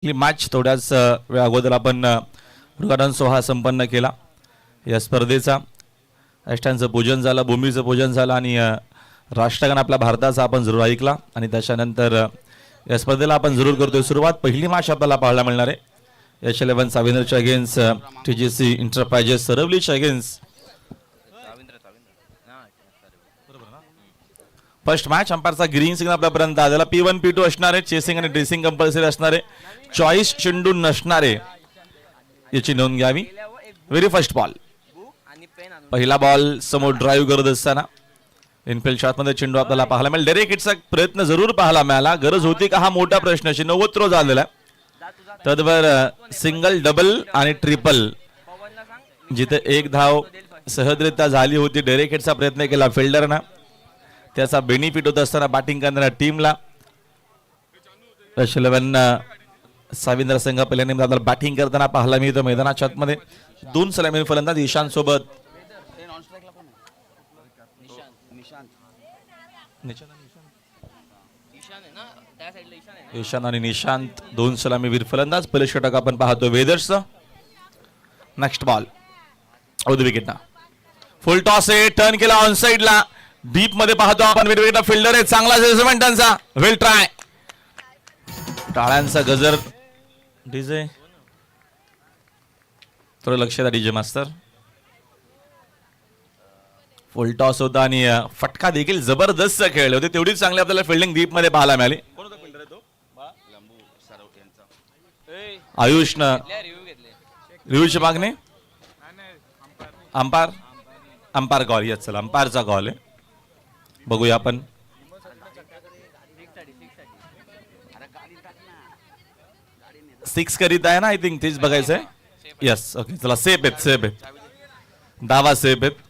ही match थोड्याच वेळ अगोदर आपण उद्घाटन सोहळा संपन्न केला या स्पर्धेचा. अष्टांचं पूजन झालं, भूमीचं पूजन झालं आणि राष्ट्रगान आपल्या भारताचा आपण जरूर ऐकला आणि त्याच्यानंतर या स्पर्धेला आपण जरूर करतोय सुरुवात. पहिली मॅच आपल्याला पाहायला मिळणार आहे H11 साविंद्रच्या अगेन्स्ट TGC इंटरप्राइजेस सरवलीच्या अगेन्स्ट. फर्स्ट मॅच अंपायरचा ग्रीन सिग्नल आपल्यापर्यंत आलेला. P1 P2 असणार आहे. चेसिंग आणि ड्रेसिंग कंपल्सरी असणार आहे. चॉईस चेंडू नसणार आहे याची नोंद घ्यावी. व्हेरी फर्स्ट बॉल, पहिला बॉल समोर ड्राईव्ह करत असताना इनफिल्ड शॉटमध्ये चेंडू आपल्याला पाहायला मिळेल. डायरेक्ट हिटचा प्रयत्न जरूर पाहायला मिळाला. गरज होती का हा मोठा प्रश्न. 90 थ्रो झालेला आहे. तद्वर सिंगल, डबल आणि ट्रिपल जिथे एक धाव सहजरित्या झाली होती. डायरेक्ट हिटचा प्रयत्न केला फिल्डरनं, त्याचा बेनिफिट होत असताना बॅटिंग करणाऱ्या टीमला. H11 साविंद्र संघ पहिल्यांदा आपल्याला बॅटिंग करताना पाहायला मिळतं मैदानाच्या आतमध्ये. 2 सलामी फलंदाज ईशान सोबत ईशान आणि निशांत 2 सलामीवीर फलंदाज. पहिले षटक आपण पाहतो वेदर्सचं. Next ball out the wicket ना. फुल टॉस आहे, टर्न केला ऑन साइडला. डीप मध्ये पाहतो आपण वेगवेगळा फिल्डर आहे. चांगला जजमेंट त्यांचा. वेल ट्राय. टाळ्यांचा गजर. डीजे थोडं लक्ष द्या डीजे मास्तर. फुल टॉस होता आणि फटका देखील जबरदस्त खेळले होते. तेवढीच चांगली आपल्याला फिल्डिंग डीप मध्ये पाहायला मिळाली. आयुषनं रिव्ह्यूची मागणी. Umpire call. येस चला अंपायरचा कॉल आहे. बघूया आपण. सिक्स करीत आहे ना. आय थिंक तेच बघायचं आहे. येस ओके चला. सेफ आहेत, सेफ आहेत. दावा सेफ आहेत.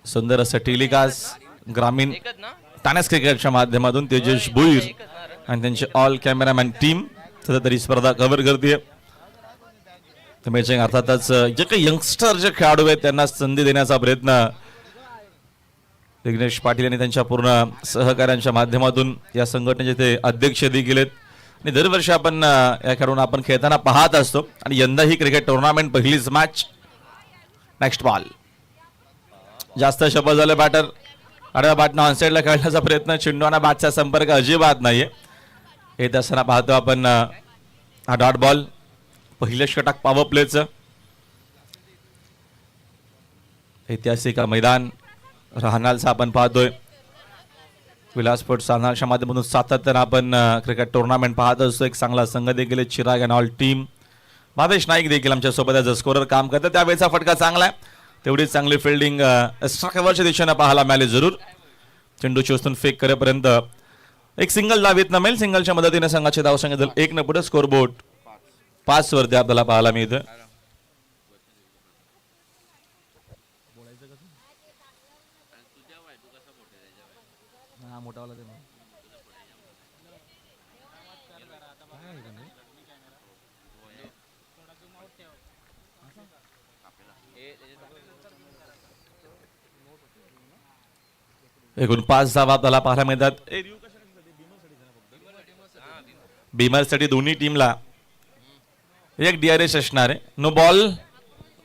सुंदर असं टेलिकास्ट ग्रामीण टानेक्स क्रिकेटच्या माध्यमातून तेजस भुईर आणि त्यांचे ऑल कॅमेरामॅन टीम सध्या तरी स्पर्धा कव्हर करते. मॅचिंग अर्थातच जे काही यंगस्टर जे खेळाडू आहेत त्यांना संधी देण्याचा प्रयत्न विघ्नेश पाटील यांनी त्यांच्या पूर्ण सहकार्यांच्या माध्यमातून या संघटनेचे ते अध्यक्ष देखील आहेत. आणि दरवर्षी आपण या खेळाडूंना आपण खेळताना पाहत असतो आणि यंदा ही क्रिकेट टुर्नामेंट पहिलीच मॅच. नेक्स्ट बॉल जास्त शपथ झालं. बॅटर आडव्या बॅटनं ऑनसाईडला खेळण्याचा प्रयत्न. चेंडूना बॅटचा संपर्क अजिबात नाहीये. येत असताना पाहतो आपण हा डॉट बॉल. पहिलं षटक पॉवर प्लेचं. ऐतिहासिक मैदान राहणारचा आपण पाहतोय. विलासपूर साधनाच्या माध्यमातून सातत्यानं आपण क्रिकेट टुर्नामेंट पाहत असतो. एक चांगला संघ देखील Chirag and all team. Bhavesh Naik देखील आमच्या सोबत ॲज अ स्कोरर काम करतात. त्यावेळेचा फटका चांगला आहे. तेवढीच चांगली फिल्डिंग एक्स्ट्रा कव्हरच्या दिशेनं पाहायला मिळाली जरूर. चेंडू चोचून फेक करेपर्यंत एक सिंगल धाव येत नमेल. सिंगलच्या मदतीने संघाचे धाव संख्या 1 न पुढे स्कोरबोर्ड 5 वरती आपल्याला पाहायला मिळतं. एकूण 5 धावा आपल्याला पाहायला मिळतात. बीमरसाठी दोन्ही टीमला एक DRS असणार आहे. No ball.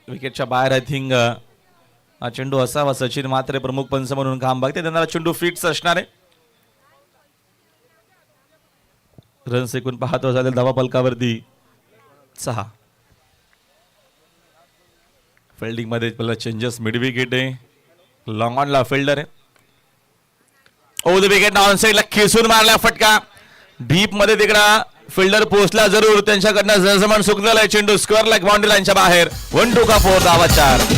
विकेटच्या बाहेर. आय थिंक हा चेंडू असावा. सचिन मात्रे प्रमुख पंच म्हणून काम बघते. त्यांना चेंडू फिट्स असणार आहे. रन्स एकूण पाहतो झाले धावा फलकावरती 6. फिल्डिंग मध्ये पहिला चेंजेस. मिड विकेट आहे. लॉंग ऑनला फिल्डर आहे. ओ द विकेट ऑन साइडला खेचून मारला फटका. डीप मध्ये तिकडा फिल्डर पोहोचला जरूर. त्यांच्याकडनं जजमेंट चुकलेला आहे. चेंडू स्क्वेअर लाईक बाउंड्री लाईनच्या बाहेर. 1-2 का 4 धावा 4.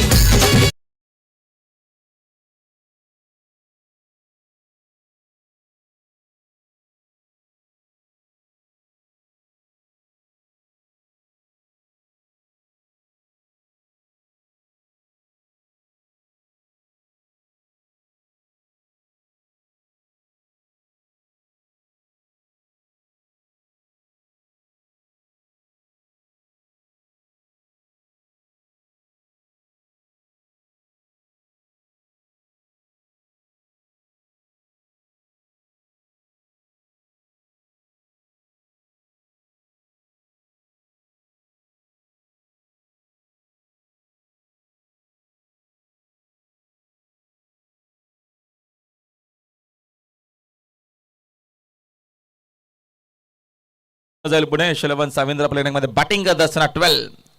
जाईल पुढे. यशलवन साविंद्र प्लेनिंग मध्ये बॅटिंग करत असताना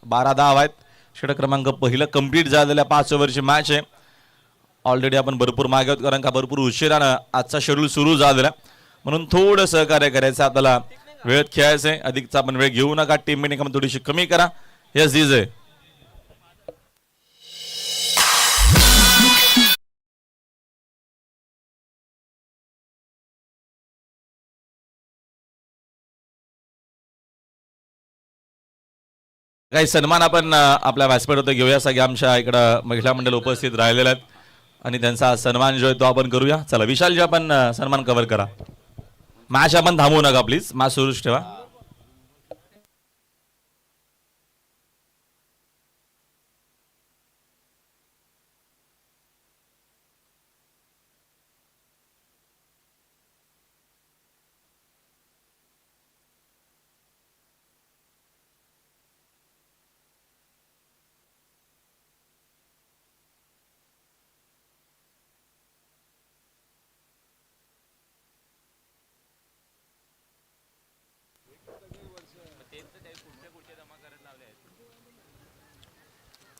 12 धाव आहेत. षटक क्रमांक पहिलं कंप्लीट झालेल्या 5 ओव्हरची मॅच आहे. ऑलरेडी आपण भरपूर मागे आहोत कारण का भरपूर उशिरानं आजचा शेड्यूल सुरू झालेला, म्हणून थोडं सहकार्य करायचं. आपल्याला वेळेत खेळायचं आहे. अधिकचा आपण वेळ घेऊ नका. टीम मिनिंग थोडीशी कमी करा. Yes DJ. काही सन्मान आपण आपल्या व्यासपीठ होतं घेऊया. सगळे आमच्या इकडं महिला मंडळ उपस्थित राहिलेले आहेत आणि त्यांचा सन्मान जो आहे तो आपण करूया. चला विशाल जी आपण सन्मान कव्हर करा. मॅच आपण थांबवू नका प्लीज. मॅच सुरूच ठेवा.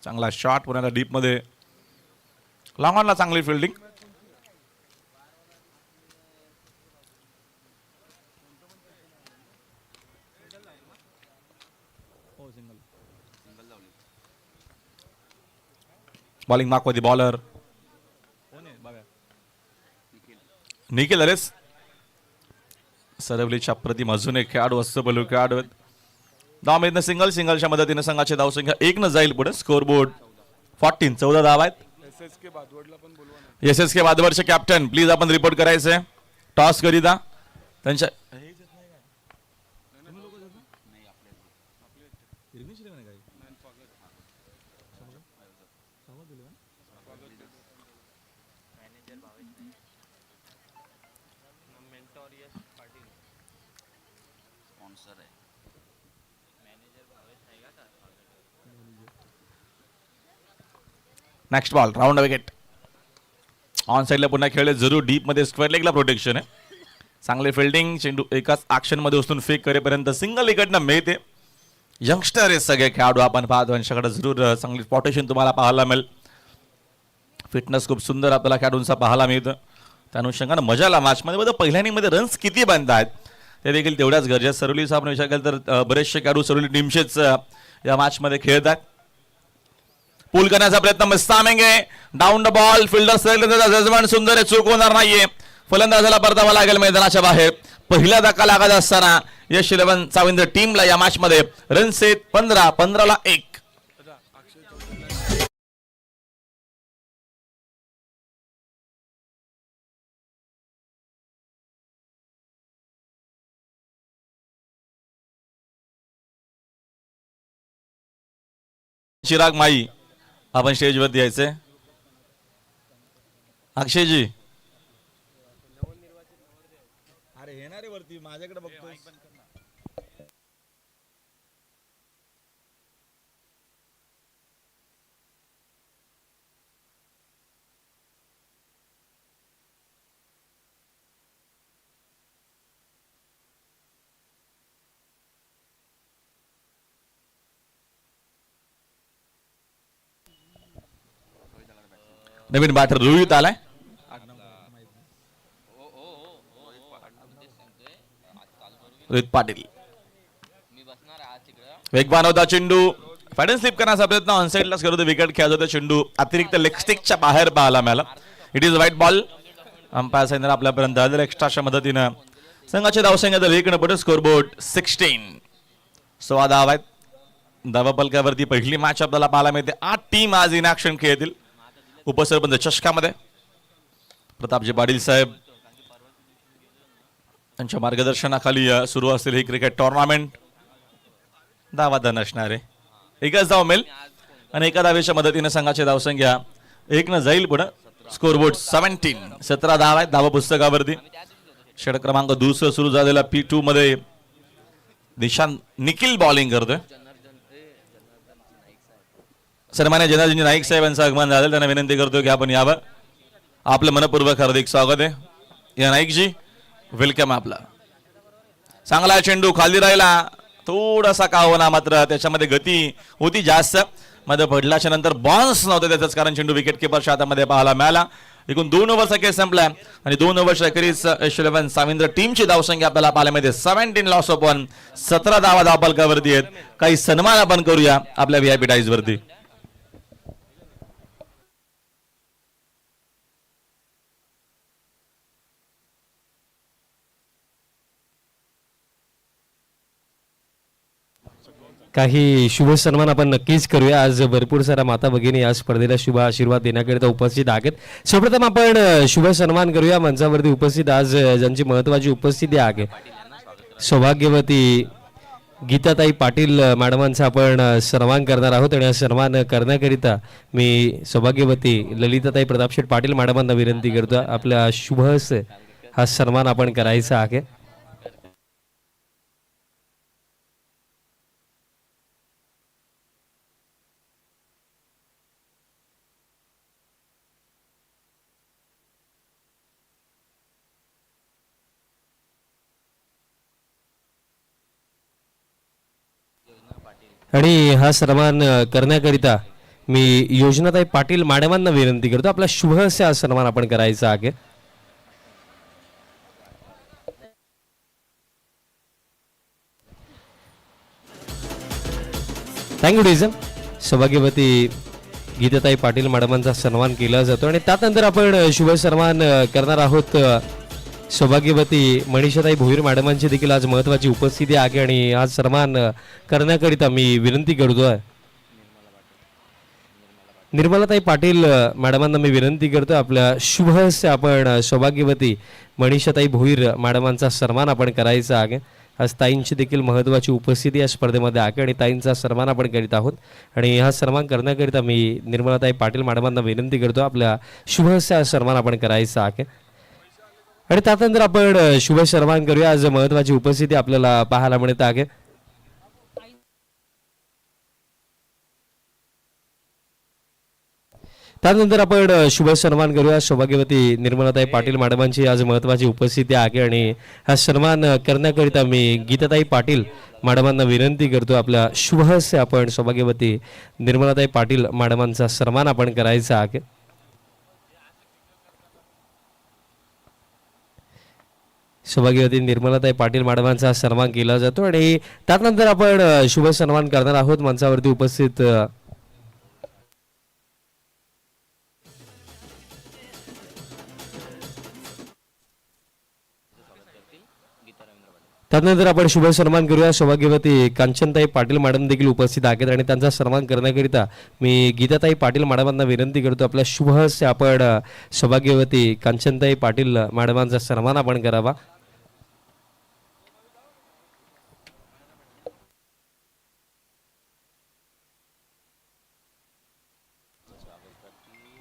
चांगला शॉट पुण्याला डीप मध्ये. लॉंग ऑनला चांगली फिल्डिंग. बॉलिंग मार्क मध्ये बॉलर निखिल अरेस. सरवलीच्या प्रतिम अजून एक खेळाडू असतो. बलू खेळाडू धाव सिंगलच्या मदतीने संघाची धावसंख्या 1 न जाईल पुढे. स्कोर बोर्ड 14 धाव आहेत. एस के बादवरचे कॅप्टन प्लीज आपण रिपोर्ट करायचंय टॉस करिता. त्यांच्या next ball round wicket. On साइडला पुन्हा खेळले जरूर. डीप मध्ये स्क्वेअर लेगला प्रोटेक्शन आहे. चांगले फिल्डिंग. चेंडू एकाच ऍक्शन मध्ये उचलून फेक करेपर्यंत सिंगल विकेटनं मिळते. यंगस्टर आहेत सगळे खेळाडू आपण पाहतो. यांच्याकडे जरूर चांगली पोटेशन तुम्हाला पाहायला मिळेल. फिटनेस खूप सुंदर आपल्याला खेळाडूंचा पाहायला मिळतं. त्या अनुषंगाने मजाला मॅचमध्ये पहिल्या इनिंगमध्ये रन्स किती बनत आहेत ते देखील तेवढ्याच गरजेचं. सरुलीचा आपण विचार केला तर बरेचसे खेळाडू सरुली टीमचेच या मॅचमध्ये खेळतात. पूल करण्याचा प्रयत्न मस्तामेंगे. Down the ball. Fielder judgement सुंदर आहे. चूक होणार नाहीये. फलंदाजाला परतावा लागेल मैदानाच्या बाहेर. पहिला धक्का लागत असताना यशलवन साविंद्र टीमला या मॅच मध्ये रन्स आहेत 15 ला 1. चिराग माई आपण स्टेजवरती यायचंय. अक्षयजी अरे येणारे वरती माझ्याकडे बघतोय. नवीन बॅटर रोहित आलाय. रोहित पाटील वेगवान होता. चेंडू फॅडन स्लिप करण्याचा प्रयत्न ऑन साइडलाच करत होता. विकेट खेळत होता. चेंडू अतिरिक्त लेग स्टिकच्या बाहेर पाहायला मिळाला. It is white ball. Umpire सांगितलं आपल्यापर्यंत आलेलं एक्स्ट्राच्या मदतीनं संघाच्या धावसंख्या 1 न पुढे. Score board 16. 16 धाव आहेत. धावपलकावरती पहिली मॅच आपल्याला पाहायला मिळते. 8 टीम आज इन ऍक्शन खेळतील. उपसरपंच चषकामध्ये प्रतापजी पाटील साहेब यांच्या मार्गदर्शनाखाली सुरू असलेली ही क्रिकेट टुर्नामेंट. धावादान असणार आहे. एकच धाव मिळेल आणि एका धावेच्या मदतीने संघाची धावसंख्या 1 न जाईल पुढे. Score board 17. 17 धाव आहेत धावा पुस्तकावरती. षटक क्रमांक 2 सुरू झालेला P2 मध्ये निशांत निखिल बॉलिंग करतोय. सन्मान्य जनार्दनजी नाईक साहेब यांचं आगमन झालं. त्यांना विनंती करतो की आपण यावं. आपलं मनपूर्वक हार्दिक स्वागत आहे. या नाईकजी वेलकम आपला. चांगला चेंडू खाली राहिला, थोडासा का होना मात्र त्याच्यामध्ये गती होती जास्त, मध्ये पडल्याच्या नंतर बॉन्स नव्हते त्याचंच कारण चेंडू विकेट किपरच्या हातामध्ये पाहायला मिळाला. एकूण 2 ओव्हरचा खेळ संपलाय आणि 2 ओव्हरच्या अखेरीस यश11 साविंद्र टीमची धावसंख्या आपल्याला पाहायला मिळते 17 लॉस ऑफ 1, 17 धावा धावफलकावरती आहेत. काही सन्मान आपण करूया आपल्या व्हीआयपी डाईज वरती. काही शुभ सन्मान आपण नक्कीच करूया. आज भरपूर साऱ्या माता भगिनी या स्पर्धेला शुभ आशीर्वाद देण्याकरिता उपस्थित आहेत. सर्वप्रथम आपण शुभ सन्मान करूया. मंचावरती उपस्थित आज ज्यांची महत्वाची उपस्थिती आहे सौभाग्यवती गीताताई पाटील मॅडमांचा आपण सन्मान करणार आहोत. आणि सन्मान करण्याकरिता मी सौभाग्यवती ललिताताई प्रतापशेठ पाटील मॅडमांना विनंती करतो आपल्या शुभ हस्ते हा सन्मान आपण करायचा आहे. आणि हा सन्मान करण्याकरिता मी योजनाताई पाटील मॅडमांना विनंती करतो आपला शुभ हस्ते हा सन्मान आपण करायचा आहे. थँक्यू डिझम. सौभाग्यवती गीताताई पाटील मॅडमांचा सन्मान केला जातो आणि त्यानंतर आपण शुभ सन्मान करणार आहोत सौभाग्यवती मनीषाताई भोईर मॅडमांची देखील आज महत्वाची उपस्थिती आहे. आणि आज सन्मान करण्याकरिता मी विनंती करतोय निर्मलाताई पाटील मॅडमांना मी विनंती करतो आपल्या शुभ हस्ते आपण सौभाग्यवती मनीषाताई भोईर मॅडमांचा सन्मान आपण करायचा आहे. आज ताईंची देखील महत्वाची उपस्थिती या स्पर्धेमध्ये आहे आणि ताईंचा सन्मान आपण करीत आहोत. आणि हा सन्मान करण्याकरिता मी निर्मलाताई पाटील मॅडमांना विनंती करतो आपल्या शुभ हस्ते हा सन्मान आपण करायचा आहे. आणि त्यानंतर आपण शुभ सन्मान करूया. आज महत्वाची उपस्थिती आपल्याला पाहायला मिळत आहे. त्यानंतर आपण शुभ सन्मान करूया सौभाग्यवती निर्मलाताई पाटील मॅडमांची आज महत्वाची उपस्थिती आहे. आणि हा सन्मान करण्याकरिता मी गीताताई पाटील मॅडमांना विनंती करतो आपल्या शुभ हस्ते आपण सौभाग्यवती निर्मलाताई पाटील मॅडमांचा सन्मान आपण करायचा आहे. सौभाग्यवती निर्मलाताई पाटील मॅडमांचा सन्मान केला जातो. आणि त्यानंतर आपण शुभ सन्मान करणार आहोत मंचावरती उपस्थित त्यानंतर आपण शुभ सन्मान करूया सौभाग्यवती कांचनताई पाटील मॅडम देखील उपस्थित आहेत. आणि त्यांचा सन्मान करण्याकरिता मी गीताताई पाटील मॅडमांना विनंती करतो आपल्या शुभ हस्ते आपण सौभाग्यवती कांचनताई पाटील मॅडमांचा सन्मान आपण करावा.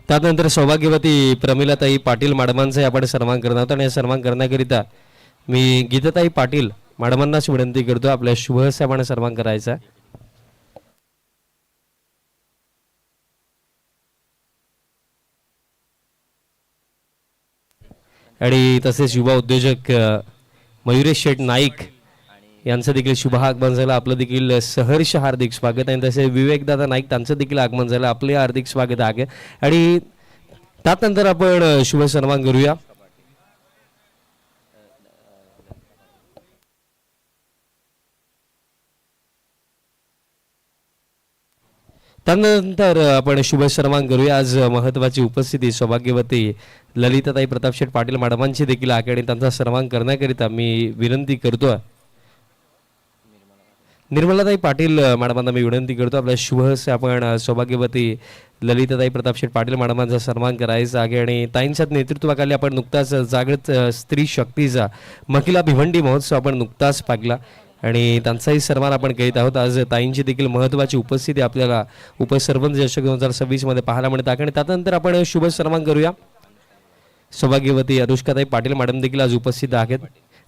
त्यानंतर सौभाग्यवती प्रमिलाताई पाटील मॅडमांचा आपण सन्मान करणार आहोत. आणि सन्मान करण्याकरिता मी गीताताई पाटील मॅडमांनाच विनंती करतो आपल्या शुभ हस्ते आपण सन्मान करायचा. आणि तसेच युवा उद्योजक मयुरेश शेठ नाईक यांचं देखील शुभ आगमन झालं. आपलं देखील सहर्ष हार्दिक स्वागत आहे. तसे विवेकदादा नाईक त्यांचं देखील आगमन झालं. आपले हार्दिक स्वागत आहे. आणि त्यानंतर आपण शुभ सन्मान करूया त्यानंतर आपण शुभ सन्मान करूया. आज महत्वाची उपस्थिती सौभाग्यवती ललिताताई प्रतापशेठ पाटील मॅडमांची देखील आहे. आणि त्यांचा सन्मान करण्याकरिता मी विनंती करतो निर्मलाताई पाटील मॅडमांना मी विनंती करतो आपल्या शुभ हस्ते आपण सौभाग्यवती ललिताताई प्रतापशेठ पाटील मॅडमांचा सन्मान करायचा आहे. आणि ताईंच्या नेतृत्वाखाली आपण नुकताच जागृत स्त्री शक्तीचा महिला भिवंडी महोत्सव आपण नुकताच पाहिला आणि त्यांचाही सन्मान आपण करीत आहोत. आज ताईंची देखील महत्त्वाची उपस्थिती आपल्याला उपसरपंच चषक 2026 मध्ये पाहायला मिळत आहे. आणि त्यानंतर आपण शुभ सन्मान करूया सौभाग्यवती अनुष्काताई पाटील मॅडम देखील आज उपस्थित आहेत.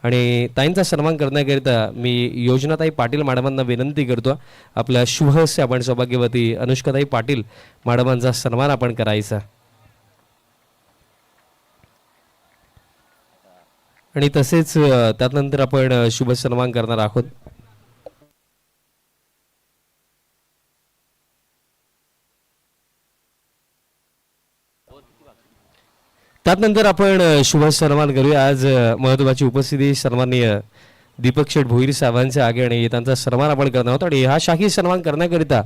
आणि ताईंचा सन्मान करण्याकरिता मी योजनाताई पाटील मॅडमांना विनंती करतो आपल्या शुभ हस्ते आपण सौभाग्यवती अनुष्काताई पाटील मॅडमांचा सन्मान आपण करायचा. आणि तसेच त्यानंतर आपण शुभ सन्मान करणार आहोत. त्यानंतर आपण शुभ सन्मान करूया. आज महत्त्वाची उपस्थिती सन्माननीय दीपक शेठ भोईर साहेबांच्या आगे आणि त्यांचा सन्मान आपण करणार आहोत. आणि हा शाही सन्मान करण्याकरिता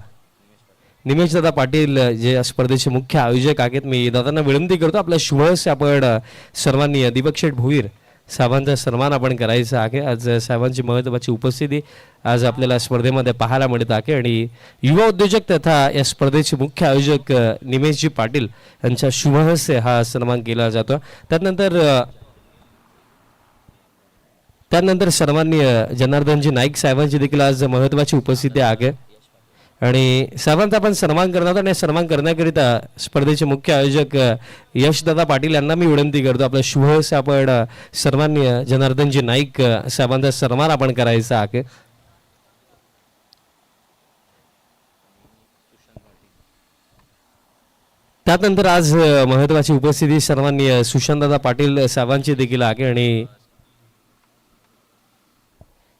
निमेश दादा पाटील जे या स्पर्धेचे मुख्य आयोजक आहेत, मी दादांना विनंती करतो आपल्या शुभ हस्ते आपण सन्माननीय दीपक शेठ भोईर साहेबांचा सन्मान आपण करायचा आहे. आज साहेबांची महत्त्वाची उपस्थिती आज आपल्याला स्पर्धेमध्ये पाहायला मिळत आहे आणि युवा उद्योजक तथा या स्पर्धेचे मुख्य आयोजक निमेशजी पाटील यांच्या शुभ हस्ते हा सन्मान केला जातो. त्यानंतर सन्माननीय जनार्दनजी नाईक साहेबांची देखील आज महत्त्वाची उपस्थिती आहे आणि साहेबांचा आपण सन्मान करणार आहोत. आणि सन्मान करण्याकरिता स्पर्धेचे मुख्य आयोजक यशदादा पाटील यांना मी विनंती करतो आपल्या शुभ हस्ते आपण सन्माननीय जनार्दनजी नाईक साहेबांचा सन्मान आपण करायचा आहे. त्यानंतर आज महत्त्वाची उपस्थिती सन्माननीय सुशांतदादा पाटील साहेबांची देखील आहे आणि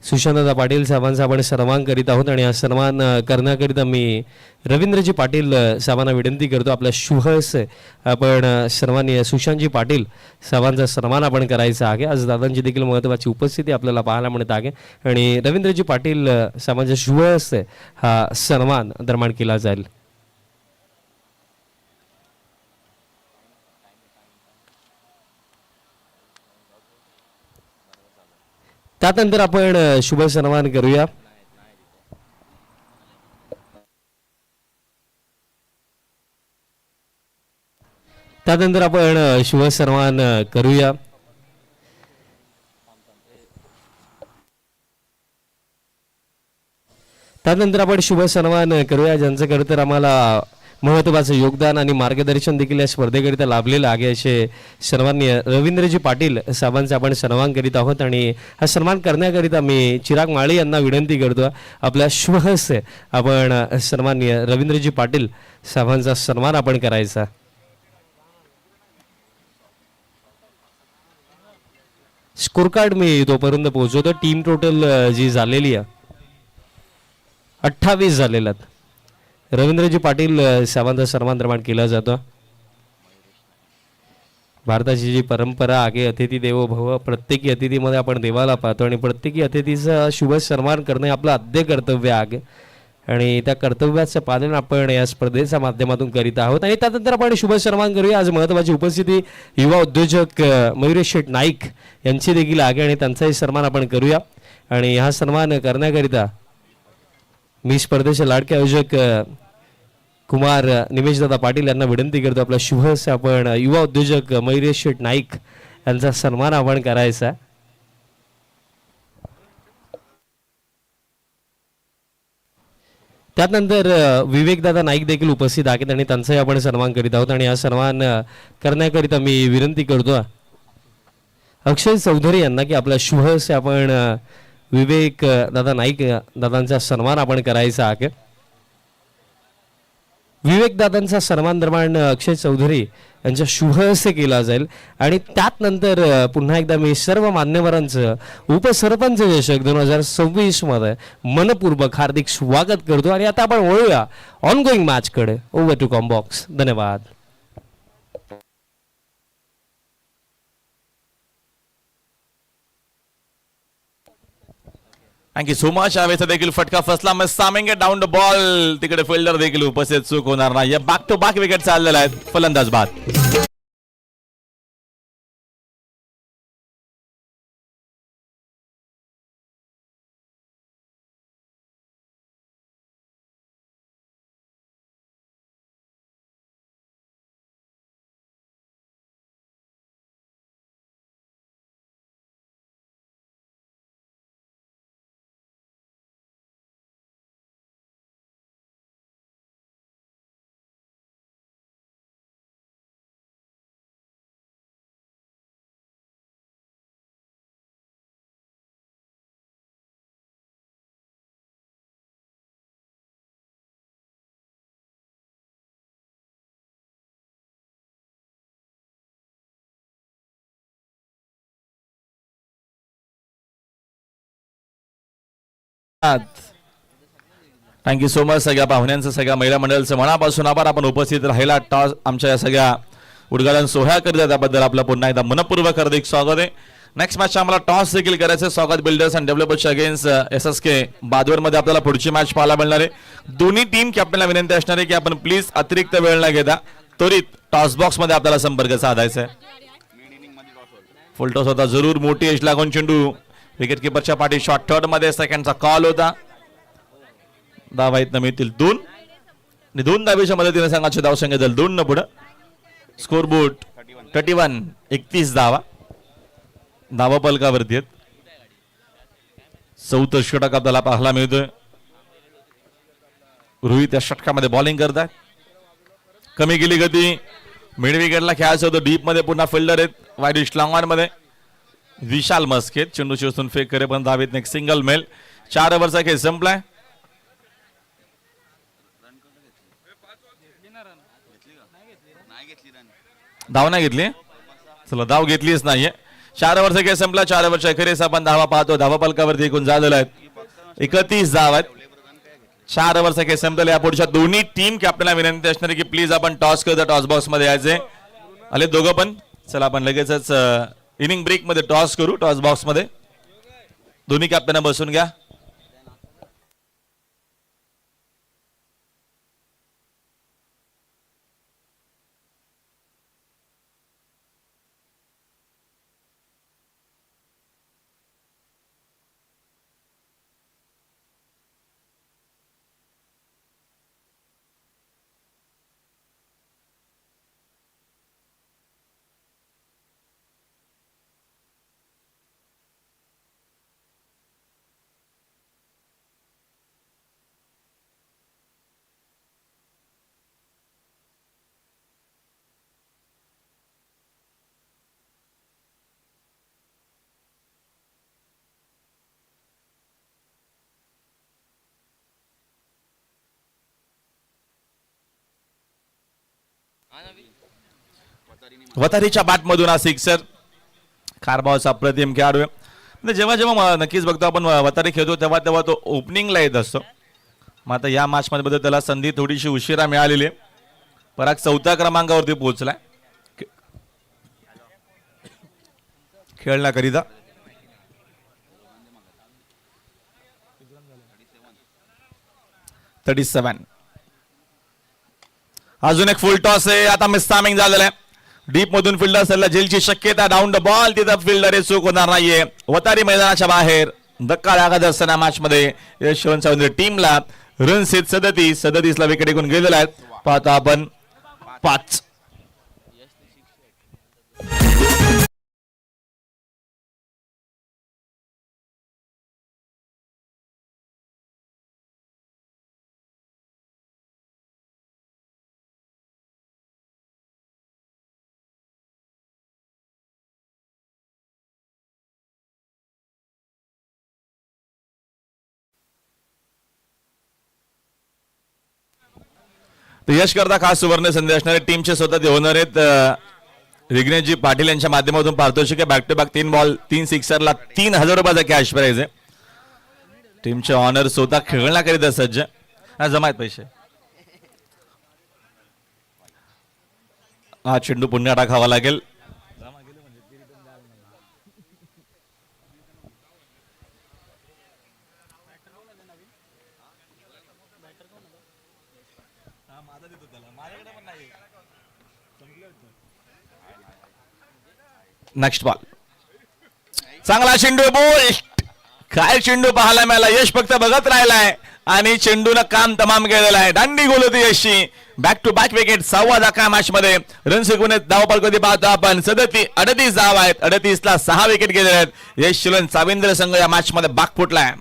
सुशांतदा पाटील साहेबांचा आपण सन्मान करीत आहोत. आणि हा सन्मान करण्याकरिता मी रवींद्रजी पाटील साहेबांना विनंती करतो आपल्या शुभ हस्ते आपण सन्माननीय सुशांतजी पाटील साहेबांचा सन्मान आपण करायचा आहे. आज दादांची देखील महत्त्वाची उपस्थिती आपल्याला पाहायला मिळत आहे आणि रवींद्रजी पाटील साहेबांच्या शुभ हस्ते हा सन्मान दरम्यान केला जाईल. त्यानंतर आपण शुभ सन्मान करूया. त्यानंतर आपण शुभ सन्मान करूया. त्यानंतर आपण शुभ सन्मान करूया ज्यांचं खरं तर आम्हाला महत्त्वाचं योगदान आणि मार्गदर्शन देखील या स्पर्धेकरिता लाभलेलं आहे असे सन्माननीय रवींद्रजी पाटील साहेबांचा आपण सन्मान करीत आहोत. आणि हा सन्मान करण्याकरिता मी चिराग माळी यांना विनंती करतो आपल्या शुभ हस्ते आपण सन्माननीय रवींद्रजी पाटील साहेबांचा सन्मान आपण करायचा. स्कोर कार्ड मी तोपर्यंत पोहोचवतो. टीम टोटल जी झालेली आहे 28 झालेला. रवींद्रजी पाटील साहेबांचा सन्मान निर्माण केला जातो. भारताची जी परंपरा आहे अतिथी देवो भव, प्रत्येकी अतिथीमध्ये आपण देवाला पाहतो आणि प्रत्येकी अतिथीचा शुभ सन्मान करणे आपलं आद्य कर्तव्य आहे आणि त्या कर्तव्याचं पालन आपण या स्पर्धेच्या माध्यमातून करीत आहोत. आणि त्यानंतर आपण शुभ सन्मान करूया. आज महत्त्वाची उपस्थिती युवा उद्योजक मयुरेश शेठ नाईक यांची देखील आहे आणि त्यांचाही सन्मान आपण करूया. आणि हा सन्मान करण्याकरिता मी स्पर्धेचे लाडके आयोजक कुमार निमेशदादा पाटील यांना विनंती करतो आपला शुभ हस्ते आपण युवा उद्योजक मयुरेश शेठ नाईक यांचा सन्मान आपण करायचा. त्यानंतर विवेकदादा नाईक देखील उपस्थित आहेत आणि त्यांचाही आपण सन्मान करीत आहोत. आणि हा सन्मान करण्याकरिता मी विनंती करतो अक्षय चौधरी यांना की आपला शुभ हस्ते आपण विवेक दादा नाईक दादांचा सन्मान आपण करायचा आहे. विवेक दादांचा सन्मान दरम्यान अक्षय चौधरी यांच्या शुभ हस्ते केला जाईल. आणि त्यानंतर पुन्हा एकदा मी सर्व मान्यवरांचं उपसरपंच चषक 2026 मध्ये मनपूर्वक हार्दिक स्वागत करतो. आणि आता आपण वळूया ऑनगोईंग मॅच कडे. Over to commbox. धन्यवाद. Thank you so much. यावेळेचा देखील फटका फसला. मग सामेंगे डाऊन द बॉल. तिकडे फिल्डर देखील उपस्थित, चूक होणार नाही. बॅक टू बॅक विकेट चाललेला आहेत फलंदाज बाद. थँक्यू सो मच सगळ्या पाहुण्यांचं, सगळ्या महिला मंडळाचं मनापासून आभार. आपण उपस्थित राहिला टॉस आमच्या या सगळ्या उद्घाटन सोहळ्याकरिता, त्याबद्दल आपलं पुन्हा एकदा मनपूर्वक हार्दिक स्वागत आहे. नेक्स्ट मॅच आम्हाला टॉस देखील करायचं. स्वागत बिल्डर्स अँड डेव्हलपर्सच्या अगेन्स्ट SSK बादवरमध्ये आपल्याला पुढची मॅच पाहायला मिळणार आहे. दोन्ही टीम कॅप्टनला विनंती असणार आहे की आपण प्लीज अतिरिक्त वेळ न घेता त्वरित टॉस बॉक्स मध्ये आपल्याला संपर्क साधायचा आहे. फुल टॉस होता, जरूर मोठी यश लागून चेंडू विकेट किपरच्या पाठी शॉर्ट थर्ड मध्ये सेकंडचा कॉल होता. धावा इथनं मिळतील 2 आणि 2 धावेच्या मदतीने संघाचे धावसंख्या झाले 2 न पुढे. स्कोर बोर्ड 31 धावा धावा पलकावरती आहेत. 64 षटक आपल्याला पाहायला मिळतोय. रोहित या षटकामध्ये बॉलिंग करतात. कमी गेली गती, मिड विकेटला खेळायचं होतं. डीप मध्ये पुन्हा फिल्डर आहेत. वाईडिश लॉंग मध्ये विशाल मस्केत चेंडू शिवसून फेक करे पण धावेत एक सिंगल मेल. 4 ओव्हरचा खेळ संपलाय. धाव नाही घेतली, चला धाव घेतलीच नाहीये. 4 ओव्हरचा खेळ संपला. 4 ओव्हरच्या अखेरीस आपण धावा पाहतो. धावा पलकावरती एकूण झालेला आहेत 31 धावा आहेत. 4 ओव्हरचा खेळ संपलेला. या पुढच्या दोन्ही टीम कॅप्टनला विनंती असणार की प्लीज आपण टॉस करता टॉस बॉक्स मध्ये यायचे. आले दोघं पण. चला आपण लगेचच इनिंग ब्रेक मध्ये टॉस करू. टॉस बॉक्स मध्ये दोन्ही कॅप्टन बसून घ्या. वतारीच्या बॅट मधून हा सिक्सर. खारबावचा अप्रतिम खेळाडू आहे. म्हणजे जेव्हा जेव्हा नक्कीच बघतो आपण वतारी खेळतो तेव्हा तेव्हा तो ओपनिंगला येत असतो. मग आता या मॅच मध्ये त्याला संधी थोडीशी उशिरा मिळालेली आहे. पराग 4थ्या क्रमांकावरती पोहोचलाय खेळण्याकरिता. अजून एक फुल टॉस आहे. आता मिस टायमिंग झालेला आहे. डीप मधून फिल्डर सल्ला जेलची शक्यता. डाऊन द बॉल, तिथं फिल्डर चूक होणार नाहीये. वतारी मैदानाच्या बाहेर धक्का लागत असताना मॅच मध्ये यशवंत टीमला रन्स आहेत 37 ला विकेट घेऊन गेलेला आहेत. पाहता आपण 5. यश करता खास सुवर्ण संधी असणारे टीमचे स्वतः होणार आहेत विघ्नेशजी पाटील यांच्या माध्यमातून पारितोषिक बॅक टू बॅक 3 बॉल 3 सिक्सरला 3000 रुपयाचा कॅश प्राइज आहे. टीमचे ऑनर स्वतः खेळण्याकरिता सज्ज. जमायत पैसे. हा चेंडू पुन्हा टाकावा लागेल. Next ball. चांगला चेंडू बोल्ट. काय चेंडू पाहायला मिळाला. यश फक्त बघत राहिलाय आणि चेंडूनं काम तमाम केलेलं आहे. दांडी गोल होती यशची. बॅक टू बॅक विकेट 6वा धक्का मॅच मध्ये. रन्स एकूण धाव कधी पाहतो आपण 38 धाव आहेत. 38 ला 6 विकेट गेलेले आहेत. यश शिलन चाविंद्र संघ या मॅच मध्ये बाग फुटलाय.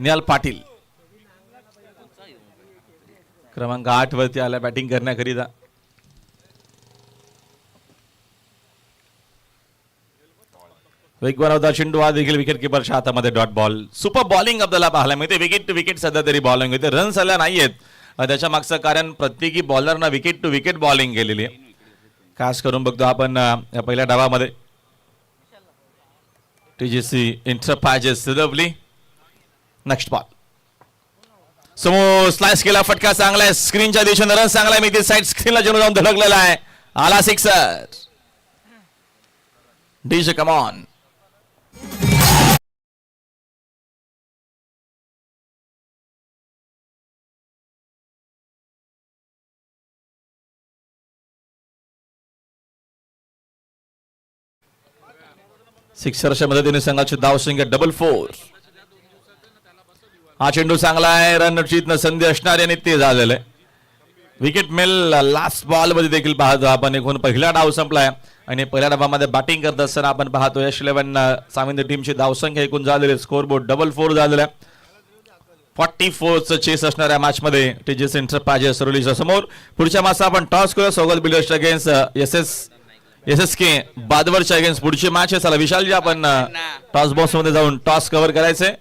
निहाल पाटील क्रमांक 8 वरती आला बॅटिंग करण्याकरिता. वेगवान होता चेंडू हा देखील विकेट किपरच्या हातामध्ये डॉट बॉल. सुपर बॉलिंग आपल्याला पाहायला मिळते. विकेट टू विकेट सध्या तरी बॉलिंग होते. रन्स आल्या नाहीयेत. त्याच्या मागचं कारण प्रत्येकी बॉलरना विकेट टू विकेट बॉलिंग केलेली आहे. खास करून बघतो आपण या पहिल्या डावामध्ये टीजीसी एंटरप्राइजेस सिलवली. नेक्स्ट बॉल समोर स्लाइस केला. फटका चांगला आहे. स्क्रीनच्या दिशेने रन चांगला आहे. मी ते साईड स्क्रीनला चेंडू जाऊन धडकलेला आहे. आला सिक्सर. DJ come on. सिक्सरच्या मदतीने संघाची धावसंख्या 4-4. हा चेंडू चांगला आहे. रणजीतनं संधी असणारे आणि ते झालेलं आहे. विकेट मिल लास्ट बॉल मध्ये देखील पाहतो आपण. एकूण पहिला डाव संपलाय आणि पहिल्या डावामध्ये बॅटिंग करत असताना आपण पाहतो यश 11 सामिंद टीमची धावसंख्या एकूण झालेली. स्कोरबोर्ड 4-4 झालेला आहे. 44चं चेस असणाऱ्या मॅच मध्ये टीजीसी एंटरप्राइजेस सरोलीच्या समोर. पुढच्या मॅच आपण टॉस करूया. सोगल बिल्डर्स अगेन्स्ट SSK बादवरच्या अगेन्स्ट पुढची मॅच आहे. चला विशालजी आपण टॉस बॉक्स मध्ये जाऊन टॉस कव्हर करायचे.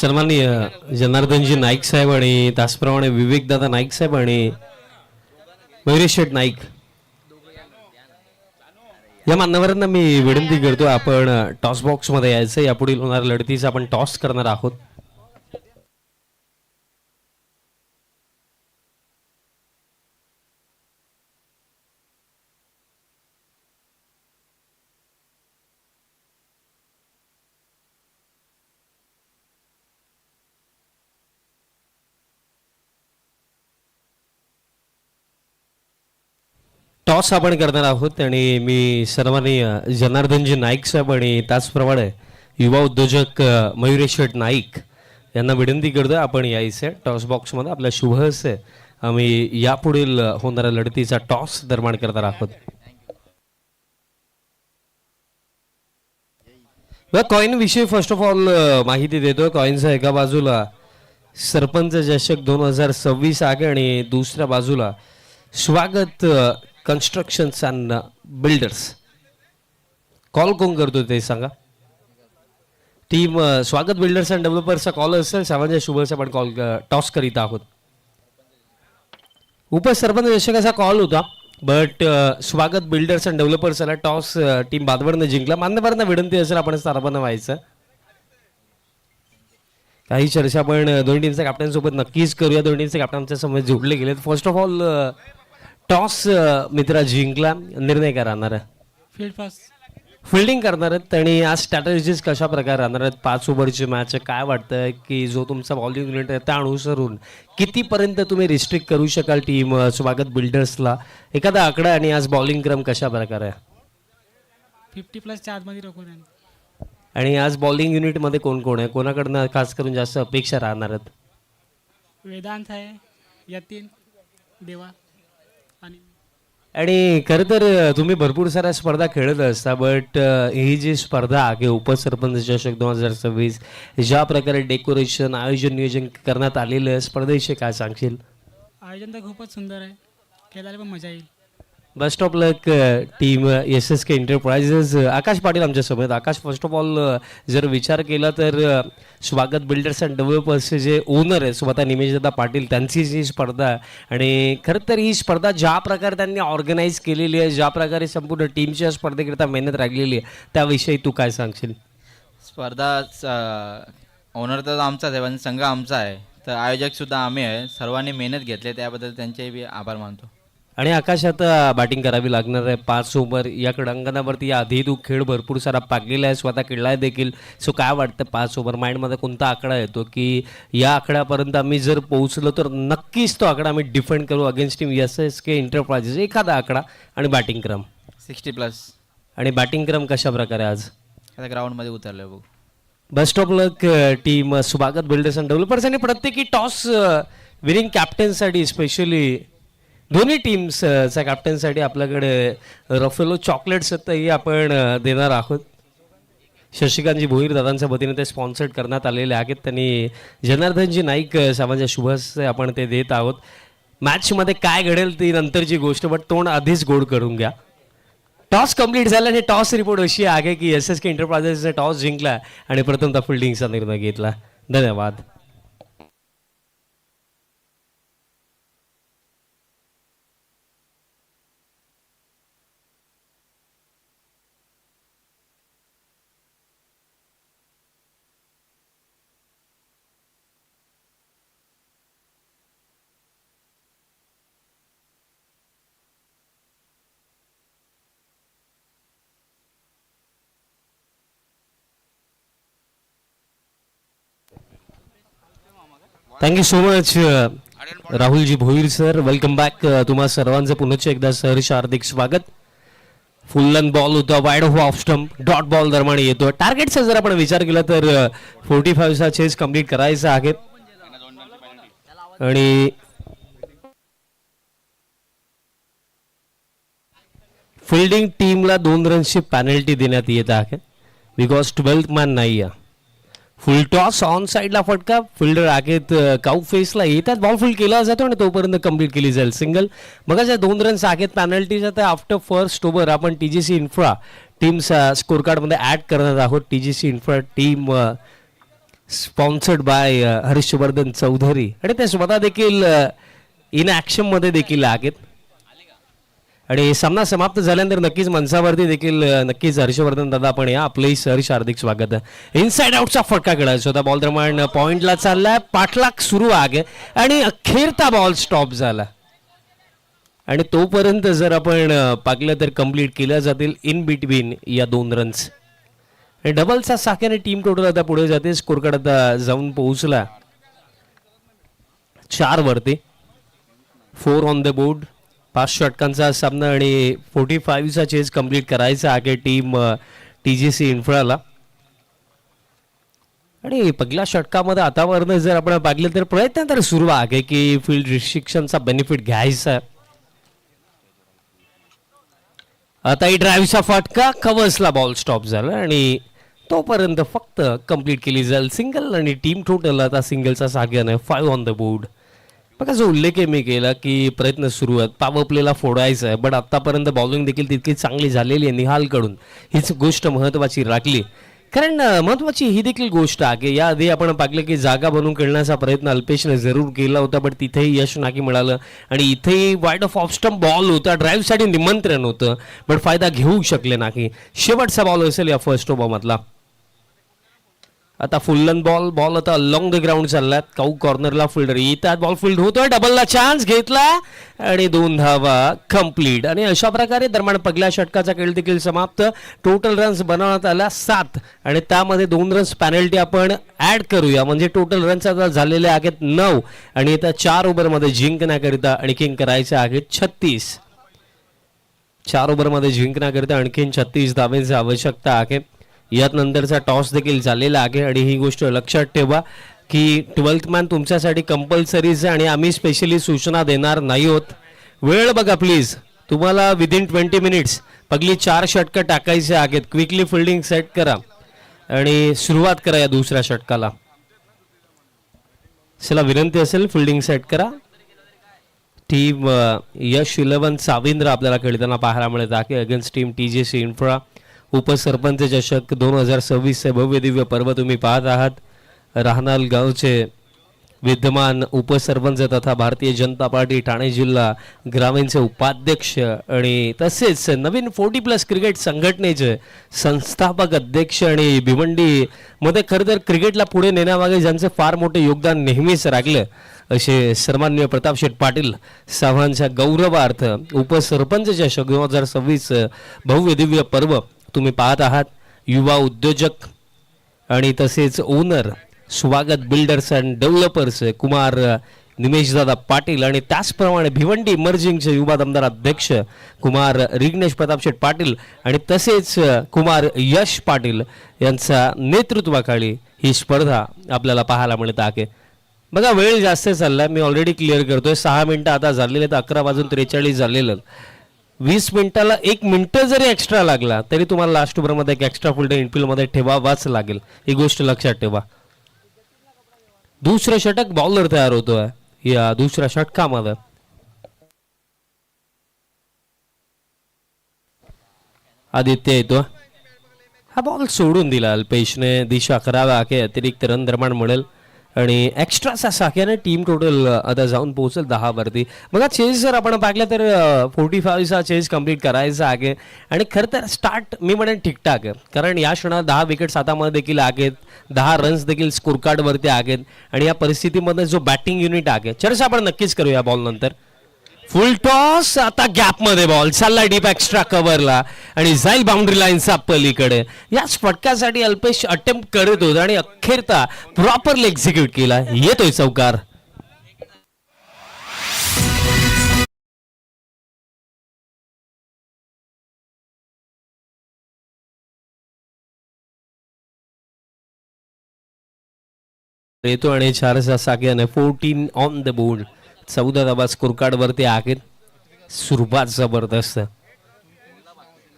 सन्माननीय जनार्दनजी नाईक साहेब आणि त्याचप्रमाणे विवेकदादा नाईक साहेब आणि मयुरेश शेठ नाईक या मान्यवरांना मी विनंती करतो आपण टॉस बॉक्स मध्ये यायचं. यापुढील होणाऱ्या लढतीचा आपण टॉस करणार आहोत. टॉस आपण करणार आहोत आणि मी सर्वांनी जनार्दनजी नाईक साहेब आणि त्याचप्रमाणे युवा उद्योजक मयुरेश शेठ नाईक यांना विनंती करतो आपण यायचं टॉस बॉक्समध्ये. आपल्या शुभ हस्ते आम्ही यापुढील होणाऱ्या लढतीचा टॉस निर्माण करणार आहोत. कॉईन विषयी फर्स्ट ऑफ ऑल माहिती देतो. कॉईनचा एका बाजूला सरपंच चषक 2026 आहे आणि दुसऱ्या बाजूला स्वागत कन्स्ट्रक्शन्स अँड बिल्डर्स. कॉल कोण करतो ते सांगा. टीम स्वागत बिल्डर्स अँड डेव्हलपर्सचा कॉल असेल. सर्वांच्या शुभेच्छा. आपण कॉल टॉस करीत आहोत. उपसरपंच चषकाचा कॉल होता बट स्वागत बिल्डर्स अँड डेव्हलपर्सला टॉस टीम बादवरनं जिंकला. मान्यवरांना विनंती असेल आपण सरपंच व्हायचं. काही चर्चा आपण दोन्ही टीमच्या कॅप्टन सोबत नक्कीच करूया. दोन्ही टीमचे कॅप्टन आमच्या समोर जोडले गेलेत. फर्स्ट ऑफ ऑल टॉस मित्रा जिंकला. निर्णय काय राहणार आहे. फिल्डिंग करणार आहेत आणि आज स्ट्रॅटेजीज कशा प्रकारे राहणार आहेत. 5 ओव्हरची मॅच काय वाटतं की जो तुमचा बॉलिंग युनिट आहे त्या अनुसरून कितीपर्यंत तुम्ही रिस्ट्रिक्ट करू शकाल टीम स्वागत बिल्डर्सला. एखादा आकडा आणि आज बॉलिंग क्रम कशा प्रकारे आहे. 50+ आतमध्ये रेकॉर्ड आहे. आणि आज बॉलिंग युनिटमध्ये कोण कोण आहे. कोणाकडनं खास करून जास्त अपेक्षा राहणार आहेत. वेदांत आहे, यतीन, देवा आणि खरं तर तुम्ही भरपूर साऱ्या स्पर्धा खेळत असता बट ही जी स्पर्धा आहे उपसरपंच चषक 2026 ज्या प्रकारे डेकोरेशन आयोजन नियोजन करण्यात आलेलं आहे स्पर्धेविषयी काय सांगशील. आयोजन तर खूपच सुंदर आहे. खेळायला पण मजा येईल. Best of luck team SSK enterprises. Akash Patil आमच्या समोर. आकाश फर्स्ट ऑफ ऑल जर विचार केला तर स्वागत बिल्डर्स अँड डेव्हलपर्सचे जे ओनर आहे स्वतः निमेशदादा पाटील त्यांची जी स्पर्धा आहे आणि खरं तर ही स्पर्धा ज्या प्रकारे त्यांनी ऑर्गनाईज केलेली आहे ज्या प्रकारे संपूर्ण टीमच्या स्पर्धेकरिता मेहनत लागलेली आहे त्याविषयी तू काय सांगशील. स्पर्धा ओनर तर आमचाच आहे पण संघ आमचा आहे तर आयोजकसुद्धा आम्ही आहे. सर्वांनी मेहनत घेतली त्याबद्दल त्यांचे बी आभार मानतो. आणि आकाश आता बॅटिंग करावी लागणार आहे 5 ओव्हर. या क्रीडांगणावरती आधी तू खेळ भरपूर सारा पाकलेला आहे स्वतः खेळला आहे देखील. सो काय वाटतं 5 ओव्हर माइंडमध्ये कोणता आकडा येतो की या आकड्यापर्यंत आम्ही जर पोहोचलो तर नक्कीच तो आकडा आम्ही डिफेंड करू अगेन्स्ट टीम SSK एंटरप्राइजेस. एखादा आकडा आणि बॅटिंग क्रम 60+. आणि बॅटिंग क्रम कशा प्रकारे आज आता ग्राउंडमध्ये उतरलो आहे बघू. बेस्ट ऑफ लक टीम स्वागत बिल्डर्स अँड डेव्हलपर्स. आणि प्रत्येकी टॉस विनिंग कॅप्टनसाठी स्पेशली दोन्ही टीम्सच्या कॅप्टनसाठी आपल्याकडे रफेलो चॉकलेट्स ही आपण देणार आहोत. शशिकांतजी भोईर दादांच्या वतीने ते स्पॉन्सर्ड करण्यात आलेले आहेत. त्यांनी जनार्दनजी नाईक साहेबांच्या शुभहस्ते आपण ते देत आहोत. मॅचमध्ये काय घडेल ती नंतरची गोष्ट, बट तोंड आधीच गोड करून घ्या. टॉस कंप्लीट झाला आणि टॉस रिपोर्ट अशी आहे की SSK एंटरप्राइजेसने टॉस जिंकला आणि प्रथमतः फिल्डिंगचा निर्णय घेतला. धन्यवाद. Thank you so much Rahulji Bhoir sir. Welcome back. तुम्हा सर्वांचं पुन्हा एकदा सहर्ष हार्दिक स्वागत. फुल रन बॉल होता, wide off stump, dot ball दरम्यान येतो. टार्गेटचा जर आपण विचार केला तर 45चा चेस कम्प्लीट करायचा आहे आणि फिल्डिंग टीमला 2 रन्सची पॅनल्टी देण्यात येत आहे बिकॉज 12th मॅन नाही आहे. फुल टॉस ऑन साईडला फटका, फिल्डर आहेत काऊ फेसला येतात, बॉल फुल केला जातो आणि तोपर्यंत कंप्लीट केली जाईल सिंगल. मग ज्या 2 रन्स आहेत पॅनल्टीच्या तर आफ्टर फर्स्ट ओव्हर आपण TGC इन्फ्रा टीमचा स्कोर कार्डमध्ये ॲड करणार आहोत. TGC infra team sponsored by Harshvardhan Chaudhary आणि ते स्वतः देखील इन ॲक्शनमध्ये देखील आहेत. आणि सामना समाप्त झाल्यानंतर नक्कीच मंचावरती देखील नक्कीच हर्षवर्धन दादा आपण या. आपलंही सहर्ष हार्दिक स्वागत. इनसाइड आउटचा फटका खेळायचा होता, बॉल दरम्यान पॉइंटला चाललाय, पाठलाग सुरू आहे आणि अखेरता बॉल स्टॉप झाला आणि तोपर्यंत जर आपण पाहिलं तर कंप्लीट केल्या जातील इन बिटवीन या 2 रन्स. आणि डबलचा साख्याने टीम टोटल आता पुढे जाते. स्कोर कार्ड आता जाऊन पोहोचला 4 वरती. 4 ऑन द बोर्ड. 5 षटकांचा सामना आणि 45चा चेस कंप्लीट करायचा आहे टीम TGC इन्फ्राला. आणि पहिल्या षटकामध्ये आतावरनं जर आपण पाहिलं तर प्रयत्न तर सुरू आहे की फील्ड रिस्ट्रिक्शनचा बेनिफिट घ्यायचा. आताही ड्राईव्हचा फटका, कव्हर्सला बॉल स्टॉप झाला आणि तोपर्यंत फक्त कंप्लीट केली जाईल सिंगल आणि टीम टोटल आता सिंगलचा साग्याने 5 ऑन द बोर्ड. बघा जो उल्लेख मी केला की प्रयत्न सुरू आहेत, पॉवर प्लेला फोडायचं आहे, बट आतापर्यंत बॉलिंग देखील तितकी चांगली झालेली आहे निहालकडून. हीच गोष्ट महत्त्वाची राखली. कारण महत्त्वाची ही देखील गोष्ट आहे की याआधी आपण पाहिलं की जागा बनवून खेळण्याचा प्रयत्न अल्पेशने जरूर केला होता, बट तिथेही यश नाही मिळालं. आणि इथेही वाईड ऑफ स्टंप बॉल होता, ड्राईव्हसाठी निमंत्रण होतं, बट फायदा घेऊ शकले नाही. शेवटचा बॉल असेल या फर्स्ट ओव्हरमधला. आता फुल रन बॉल आता अलॉंग द ग्राउंड चाललात. काऊ कॉर्नरला फिल्डर येतात, बॉल फील्ड होतोय, डबलला चान्स घेतला आणि 2 धावा कंप्लीट. आणि अशा प्रकारे दरम्यान पहिल्या षटकाचा खेळ देखील समाप्त. टोटल रन्स बनवण्यात आल्या 7 आणि त्यामध्ये 2 रन्स पॅनल्टी आपण ऍड करूया म्हणजे टोटल रन्स आता झालेले आहेत 9 आणि आता 4 ओव्हरमध्ये जिंकण्याकरिता आणखीन करायचे आहेत 36. 4 ओव्हरमध्ये जिंकण्याकरिता आणखीन 36 धावांची आवश्यकता आहे. यात नंतरचा टॉस देखील झालेला आहे आणि ही गोष्ट लक्षात ठेवा की 12th मॅन तुमच्यासाठी कंपल्सरीज आहे आणि आम्ही स्पेशली सूचना देणार नाही आहोत. वेळ बघा प्लीज. तुम्हाला विदिन 20 मिनिट्स पहिली 4 षटकं टाकायचे आहेत. क्विकली फिल्डिंग सेट करा आणि सुरुवात करा या दुसऱ्या षटकाला. चला विनंती असेल फिल्डिंग सेट करा. टीम यश 11 साविंद्र आपल्याला खेळताना पाहायला मिळत आहे अगेन्स्ट टीम TGC इन्फ्रा. उपसरपंच चषक 2026 चे भव्य दिव्य पर्व तुम्ही पाहत आहात. राहनाल गावचे विद्यमान उपसरपंच तथा भारतीय जनता पार्टी ठाणे जिल्हा ग्रामीणचे उपाध्यक्ष आणि तसेच नवीन 40+ क्रिकेट संघटनेचे संस्थापक अध्यक्ष आणि भिवंडी मध्ये खरं तर क्रिकेटला पुढे नेण्यामागे ज्यांचे फार मोठे योगदान नेहमीच राखलं असे सन्माननीय प्रतापशेठ पाटील साहेबांच्या गौरवार्थ उपसरपंच चषक 2026 भव्य दिव्य पर्व तुम्ही पाहत आहात. युवा उद्योजक आणि तसेच owner Swagat builders and developers Kumar निमेशदादा पाटील आणि त्याचप्रमाणे भिवंडी इमर्जिंगचे युवा दमदार अध्यक्ष कुमार रिग्नेश प्रतापशेठ पाटील आणि तसेच कुमार यश पाटील यांच्या नेतृत्वाखाली ही स्पर्धा आपल्याला पाहायला मिळत आहे. बघा वेळ जास्त चाललाय, मी ऑलरेडी क्लिअर करतोय. 6 मिनिटं आता झालेले आहेत, 11:43 झालेलं. 20 मिनिटाला 1 मिनिट जरी एक्स्ट्रा लागला तरी तुम्हाला लास्ट ओव्हरमध्ये एक एक्स्ट्रा फुल डे इनफिल्डमध्ये ठेवावाच लागेल, ही गोष्ट लक्षात ठेवा. दुसरं षटक बॉलर तयार होतोय या दुसऱ्या षटकामध्ये. आदित्य येतो, हा बॉल सोडून दिला अल्पेशने. दिशा करावा की अतिरिक्त रन निर्माण मिळेल आणि एक्स्ट्राचा साख्याने टीम टोटल आता जाऊन पोहोचेल 10 वरती. बघा चेस जर आपण पाहिलं तर 45चा चेस कंप्लीट करायचा आहे आणि खरं तर स्टार्ट मी म्हणेन ठीकठाक आहे, कारण या क्षणाला 10 विकेट्स हातामध्ये देखील आहेत, 10 रन्स देखील स्कोर कार्डवरती आहेत आणि या परिस्थितीमध्ये जो बॅटिंग युनिट आहे चर्चा आपण नक्कीच करूया बॉल नंतर. फुल टॉस, आता गॅप मध्ये बॉल चालला डीप एक्स्ट्रा कव्हरला आणि जाईल बाउंड्री लाईनचा पलीकडे. याच फटक्यासाठी अल्पेश अटेम्प्ट करत होता आणि अखेरता प्रॉपरली एक्झिक्यूट केला. येतोय चौकार. येतो आणि 4चा साख्याने 14 ऑन द बोर्ड. 14 धावा स्कोर कार्ड वरती आहेत. सुरुवात जबरदस्त.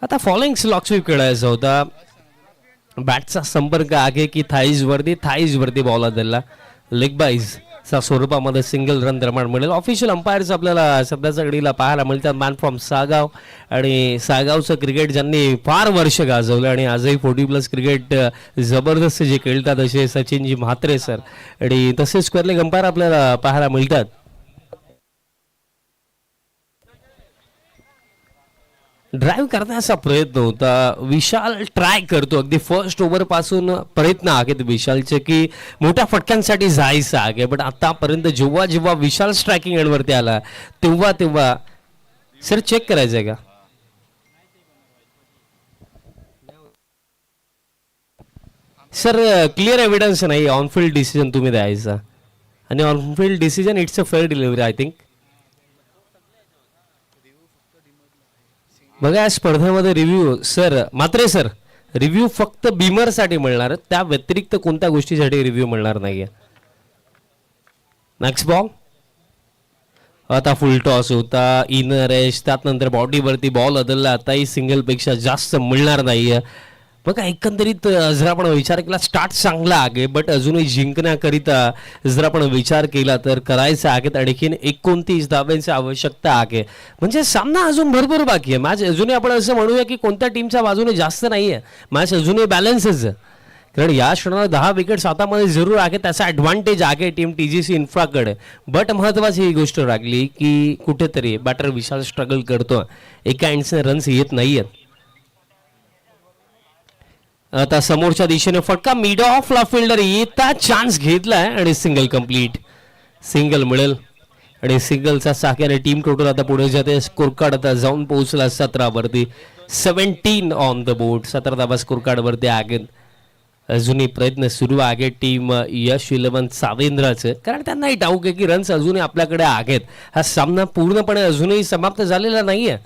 आता फॉलोइंग स्लॉक स्वीप खेळायचा होता. बॅटचा संपर्क आहे की थाईज वरती बॉल दिला. लेग बाईज च्या स्वरूपामध्ये सिंगल रन निर्माण मिळेल. ऑफिशियल अंपायर्स आपल्याला सध्याच्या घडीला पाहायला मिळतात. मॅन फ्रॉम सागाव आणि सागावचं क्रिकेट ज्यांनी फार वर्ष गाजवलं आणि आजही 40+ क्रिकेट जबरदस्त जे खेळतात असे सचिनजी म्हात्रे सर आणि तसेच स्क्वेअरलेग अंपायर आपल्याला पाहायला मिळतात. ड्राईव्ह करण्याचा प्रयत्न होता. विशाल ट्राय करतो, अगदी फर्स्ट ओव्हर पासून प्रयत्न आहेत विशालचे की मोठ्या फटक्यांसाठी जायचं आहे. पण आतापर्यंत जेव्हा जेव्हा विशाल स्ट्रायकिंग एंडवरती आला तेव्हा सर चेक करायचं आहे का? सर क्लिअर एव्हिडन्स नाही, ऑनफिल्ड डिसिजन तुम्ही द्यायचा आणि on-field decision it's a fair delivery I think. बघा या स्पर्धेमध्ये रिव्ह्यू मात्रे सर रिव्ह्यू फक्त बीमरसाठी मिळणार, त्या व्यतिरिक्त कोणत्या गोष्टीसाठी रिव्ह्यू मिळणार नाहीये. Next ball. आता फुल टॉस होता, इनर एज, त्यानंतर बॉडीवरती बॉल बदलला. आताही सिंगल पेक्षा जास्त मिळणार नाहीये. बघा एकंदरीत जर आपण विचार केला स्टार्ट चांगला आहे, बट अजूनही जिंकण्याकरिता जर आपण विचार केला तर करायचं आहे आणखीन 29 धाब्यांची आवश्यकता आहे. म्हणजे सामना अजून भरपूर बाकी आहे. मॅच अजूनही आपण असं म्हणूया की कोणत्या टीमच्या बाजूने जास्त नाही आहे. मॅच अजूनही बॅलन्सच आहे, कारण या क्षणाला 10 विकेट्स हातामध्ये जरूर आहे, त्याचा ॲडव्हान्टेज आहे टीम TGC इन्फ्राकडे. बट महत्त्वाची ही गोष्ट लागली की कुठेतरी बॅटर विशाल स्ट्रगल करतो, एका एंडने रन्स येत नाही आहेत. आता समोरच्या दिशेने फटका, मिड ऑफला फिल्डर येता चान्स घेतलाय आणि सिंगल कंप्लीट. सिंगल मिळेल आणि सिंगलचा साख्याने टीम टोटल आता पुढे जाते. स्कोर कार्ड आता जाऊन पोहोचला 17 वरती. 17 ऑन द बोर्ड. 17 धावा स्कोर कार्ड वरती आहेत. अजूनही प्रयत्न सुरू आहे टीम यश 11 सावेंद्राचे, कारण त्यांनाही डाऊट आहे की रन्स अजूनही आपल्याकडे आहेत. हा सामना पूर्णपणे अजूनही समाप्त झालेला नाहीये,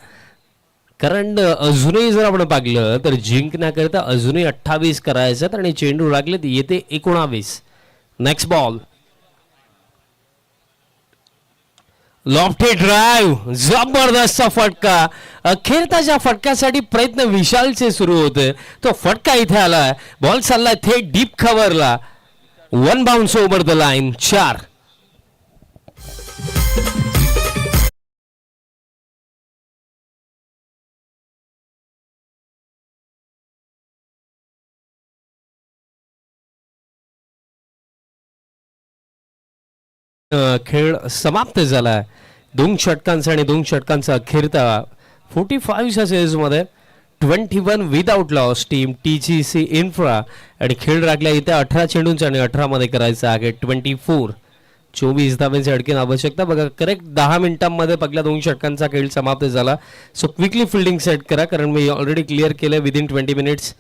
कारण अजूनही जर आपण पाहिलं तर जिंकण्याकरिता अजूनही 28 करायचं आणि चेंडू लागलेत येते 19. Next ball. लॉफ्टेड ड्राईव्ह, जबरदस्त फटका. अखेरच्या फटक्यासाठी प्रयत्न विशालचे सुरू होते, तो फटका इथे आलाय. बॉल चाललाय थेट डीप कव्हरला. 1 बाउन्स ओव्हर द लाईन. 4. खेळ समाप्त झालाय 2 षटकांचा आणि 2 षटकांचा अखेरता 45च्या सीरीजमध्ये 21 without loss team TGC infra. आणि खेळ लागला इथे 18 चेंडूंचा आणि 18 मध्ये करायचा आहे 24. 24 धाब्यांची अडकीन आवश्यकता. बघा करेक्ट 10 मिनिटांमध्ये पहिल्या 2 षटकांचा खेळ समाप्त झाला. सो क्विकली फिल्डिंग सेट करा, कारण मी ऑलरेडी क्लिअर केलं विदिन 20 मिनिट्स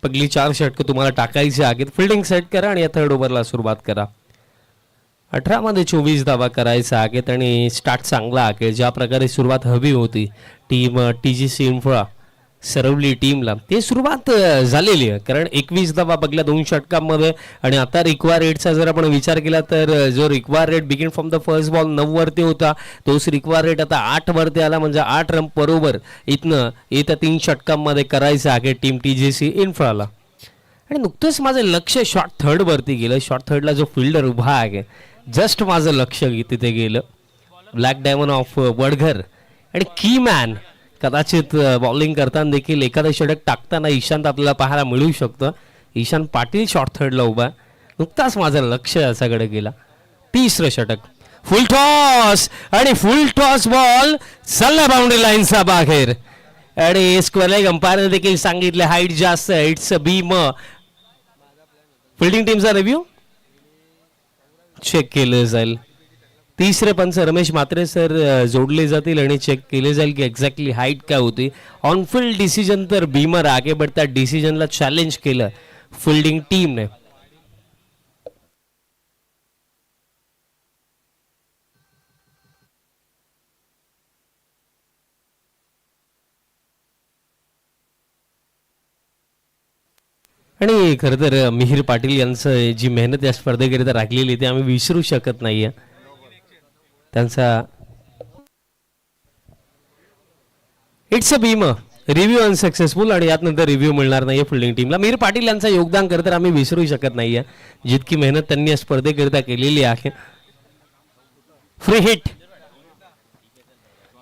पहिली 4 षटकं तुम्हाला टाकायची आहेत. फिल्डिंग सेट करा आणि या थर्ड ओव्हरला सुरुवात करा. 18 मध्ये 24 धावा करायचा आहेत आणि स्टार्ट चांगला आहे. ज्या प्रकारे सुरुवात हवी होती टीम TGC इन्फ्रा सरवली टीमला ते सुरुवात झालेली आहे, कारण 21 धावा बघल्या 2 षटकांमध्ये. आणि आता रिक्वायर रेटचा जर आपण विचार केला तर जो require rate begin from the first ball 9 वरती होता, तोच रिक्वायर रेट आता 8 वरती आला. म्हणजे 8 रन बरोबर इथनं येत्या 3 षटकांमध्ये करायचं आहे टीम TJC इन्फ्राला. आणि नुकतंच माझं लक्ष शॉर्ट थर्ड वरती गेलं. शॉर्ट थर्डला जो फिल्डर उभा आहे जस्ट माझं लक्ष तिथे गेलं. ब्लॅक डायमंड ऑफ वडघर आणि की मॅन कदाचित बॉलिंग करताना देखील एखादं षटक टाकताना ईशांत आपल्याला पाहायला मिळू शकतं. ईशान पाटील शॉर्ट थर्डला उभा. नुकताच माझं लक्ष याच्याकडे गेला. 3रं षटक, फुल टॉस आणि फुल टॉस बॉल चालला बाउंड्री लाईनचा बाहेर. आणि स्क्वेअर लेग अंपायरने देखील सांगितले हाईट जास्त आहे, इट्स अ बीम. फिल्डिंग टीमचा रिव्ह्यू चेक केलं जाईल. 3रे पंच रमेश म्हात्रे सर जोडले जातील आणि चेक केले जाईल की एक्झॅक्टली हाईट काय होती. ऑनफिल्ड डिसिजन तर बीमर आगे, बट त्या डिसिजनला चॅलेंज केलं फिल्डिंग टीमने. आणि खरं तर मिहिर पाटील यांचं जी मेहनत या स्पर्धेकरिता राखलेली ती आम्ही विसरू शकत नाहीये. त्यांचा it's a beam review unsuccessful आणि यातनंतर रिव्ह्यू मिळणार नाहीये फिल्डिंग टीमला. मिहिर पाटील यांचं योगदान खरं तर आम्ही विसरू शकत नाहीये, जितकी मेहनत त्यांनी या स्पर्धेकरिता केलेली आहे. फ्री हिट,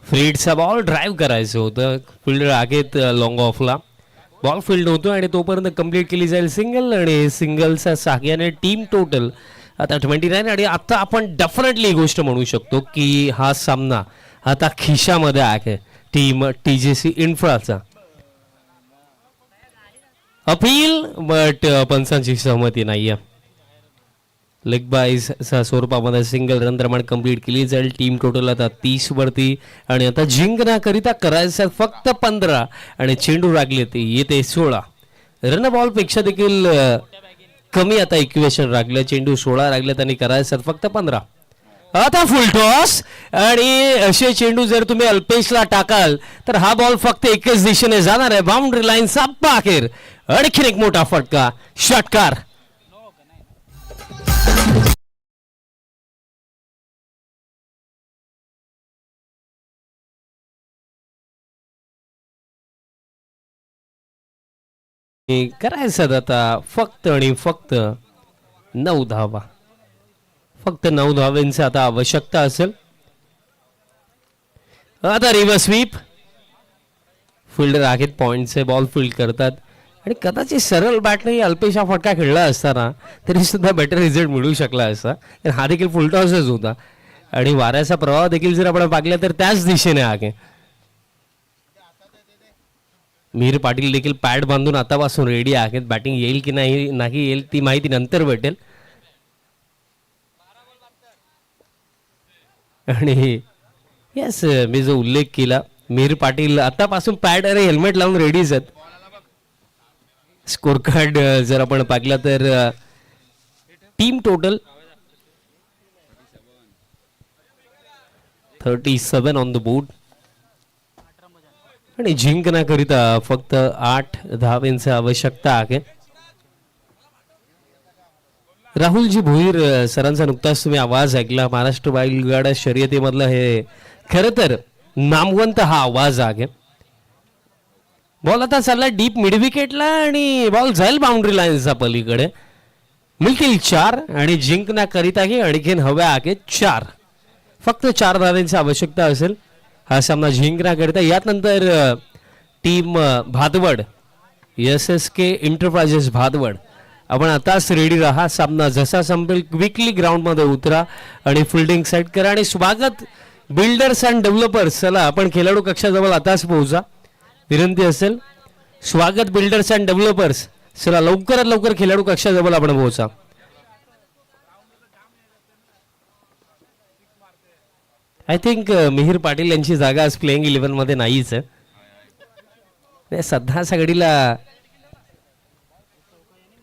फ्री हिटचा बॉल ड्राईव्ह करायचं होतं. फिल्डर आगेत लॉंग ऑफला बॉल फील्ड होतो आणि तोपर्यंत कंप्लीट केली जाईल सिंगल. आणि सिंगलच्या साह्याने टीम टोटल आता 29. आणि आता आपण डेफिनेटली ही गोष्ट म्हणू शकतो की हा सामना आता खिशामध्ये आहे टीम TJC इन्फ्राचा. अपील बट पंचांची सहमती नाहीये. लेग बायस स्वरूपामध्ये सिंगल रन प्रमाण कंप्लीट केली जाईल. टीम टोटल आता 30 वरती आणि आता जिंकण्याकरिता करायचं फक्त 15 आणि चेंडू राखले ते येते 16. रन बॉल पेक्षा देखील कमी आता इक्वेशन राखलं. चेंडू 16 राखलेत आणि करायचं फक्त 15. आता फुल टॉस आणि असे चेंडू जर तुम्ही अल्पेशला टाकाल तर हा बॉल फक्त एकच दिशेने जाणार आहे. बाउंड्री लाईनचा बाहेर. आणखीन एक मोठा फटका, षटकार. करायचं आता फक्त आणि फक्त 9 धावा. फक्त 9 धावांची आता आवश्यकता असेल. आता रिव्हर्स स्वीप, फिल्डर आहेत पॉइंटचे बॉल फील्ड करतात आणि कदाचित सरळ बॅटने अल्पेशा फटका खेळला असताना तरी सुद्धा बेटर रिझल्ट मिळू शकला असता. हा देखील फुल टॉसच होता आणि वाऱ्याचा प्रवाह देखील जर आपण पाहिला तर त्याच दिशेने आहे. मिहिर पाटील देखील पॅड बांधून आतापासून रेडी आहेत. बॅटिंग येईल की नाही येईल ती माहिती नंतर भेटेल. आणि येस, मी जो उल्लेख केला मिहिर पाटील आतापासून पॅड आणि हेल्मेट लावून रेडीच आहेत. स्कोर कार्ड जर आपण पाहिला तर team total 37 on the board आणि जिंकण्याकरिता फक्त 8 धावांची आवश्यकता आहे. राहुलजी भोईर सरांचा नुकताच तुम्ही आवाज ऐकला. महाराष्ट्र बैलगाडा शर्यतीमधला हे खरं तर नामवंत हा आवाज आहे. बॉल आता चालला डीप मिड विकेटला आणि बॉल जाईल बाउंड्री लाईनच्या पलीकडे. मिळतील 4 आणि जिंकण्याकरिताही आणखीन हव्या आहेत 4. फक्त 4 धावांची आवश्यकता असेल हा सामना जिंकण्याकरिता. यानंतर team Bhadwad SSK enterprises Bhadwad आपण आताच रेडी राहा. सामना जसा संपेल क्विकली ग्राउंडमध्ये उतरा आणि फिल्डिंग सेट करा. आणि स्वागत बिल्डर्स अँड डेव्हलपर्स, चला आपण खेळाडू कक्षाजवळ आताच पोहोचा. विनंती असेल, स्वागत बिल्डर्स अँड डेव्हलपर्स, चला लवकरात लवकर खेळाडू कक्षाजवळ आपण पोहोचा. आय थिंक मिहिर पाटील यांची जागा आज प्लेइंग 11 मध्ये नाहीच आहे. सध्या सगळीला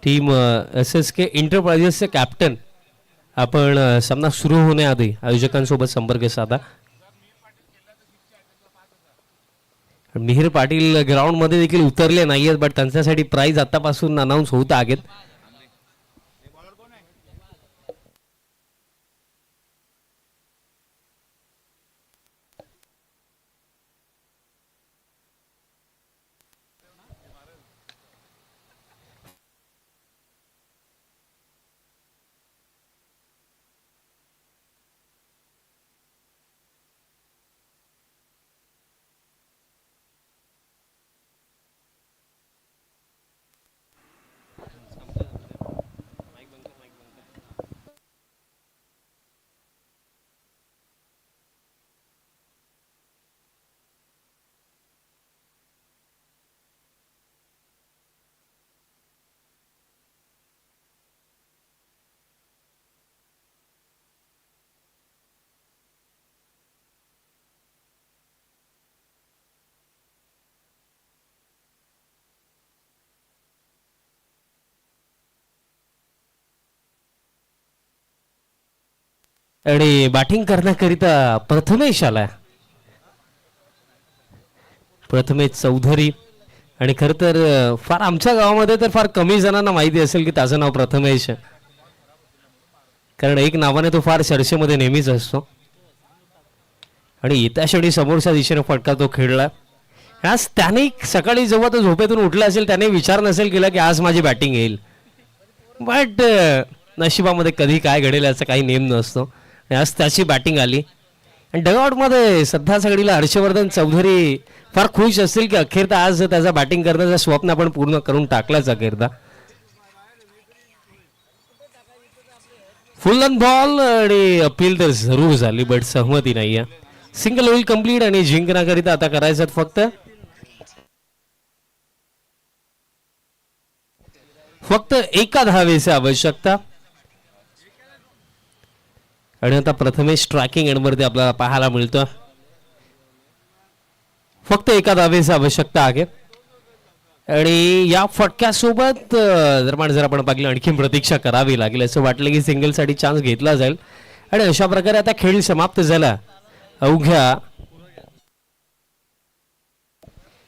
टीम SSK एंटरप्राइजेसचे कॅप्टन आपण सामना सुरू होण्याआधी आयोजकांसोबत संपर्क साधा मिहिर पाटील ग्राउंड मध्ये देखील उतरले नाहीयेत, बट त्यांच्यासाठी प्राइज आतापासून अनाऊन्स होत आहेत. आणि बॅटिंग करण्याकरिता प्रथमेश आला, प्रथमेश चौधरी. आणि खर तर फार आमच्या गावामध्ये तर फार कमी जणांना माहिती असेल की त्याचं नाव प्रथमेश आहे, कारण एक नावाने तो फार चर्चेमध्ये नेहमीच असतो. आणि येत्या क्षणी समोरच्या दिशेने फटका तो खेळला. आज त्याने सकाळी जेव्हा तो झोपेतून उठला असेल त्याने विचार नसेल केला की आज माझी बॅटिंग येईल, बट नशिबामध्ये कधी काय घडेल याचा काही नेम नसतो. आणि आज त्याची बॅटिंग आली. आणि डगआउटमध्ये सध्या सगळीला हर्षवर्धन चौधरी फार खुश असतील की अखेरता आज त्याचा बॅटिंग करण्याचं स्वप्न आपण पूर्ण करून टाकलाच अखेरता. फुल ऑन बॉल आणि अपील तर जरूर झाली, बट सहमती नाहीये. सिंगल होईल कम्प्लीट आणि जिंकण्याकरिता आता करायचं फक्त एका धावेची आवश्यकता. आणि आता प्रथमेश स्ट्रायकिंग एंडवरती आपल्याला पाहायला मिळतं. फक्त एका धावेची आवश्यकता आहे. आणि या फटक्यासोबत जर आपण पाहिलं आणखी प्रतीक्षा करावी लागेल. असं वाटलं की सिंगलसाठी चान्स घेतला जाईल. आणि अशा प्रकारे आता खेळ समाप्त झाला. अवघ्या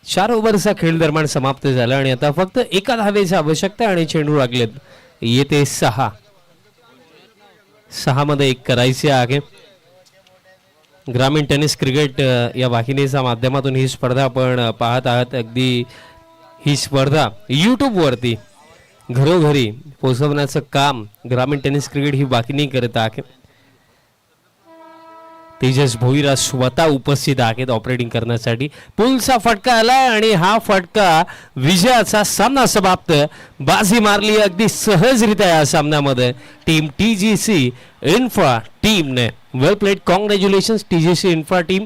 4 ओव्हरचा खेळ दरम्यान समाप्त झाला. आणि आता फक्त एका धावेची आवश्यकता आणि चेंडू लागलेत येते 6 मध्ये 1 करायचे आहे. ग्रामीण टेनिस क्रिकेट या वाहिनीच्या माध्यमातून ही स्पर्धा आपण पाहत आहात. अगदी ही स्पर्धा YouTube वरती घरोघरी पोहोचवण्याचं काम ग्रामीण टेनिस क्रिकेट ही वाहिनी करत आहे. तेजस भोईरा स्वतः उपस्थित आहेत ऑपरेटिंग करण्यासाठी. पुलचा फटका आला आणि हा फटका विजयाचा सामना समाप्त. बाजी मारली अगदी सहजरित्या या सामन्यामध्ये टीम TGC इन्फ्रा टीमने. Well played, congratulations TGC infra team,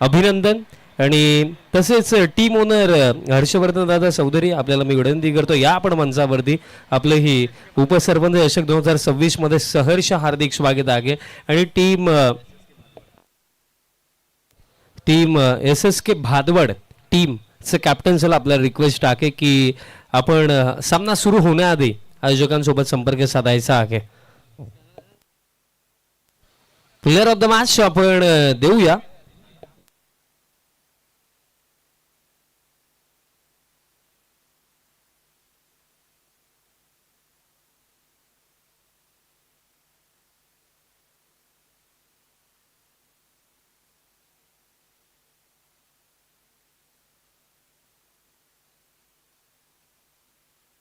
अभिनंदन. आणि तसेच टीम ओनर हर्षवर्धन दादा चौधरी आपल्याला मी विनंती करतो या आपण मंचावरती. आपलं ही उपसरपंच चषक 2026 मध्ये सहर्ष हार्दिक स्वागत आहे. आणि टीम SSK भादवड टीमचं कॅप्टनला आपल्याला रिक्वेस्ट आहे की आपण सामना सुरू होण्याआधी आयोजकांसोबत संपर्क साधायचा आहे. प्लेअर ऑफ द मॅच आपण देऊया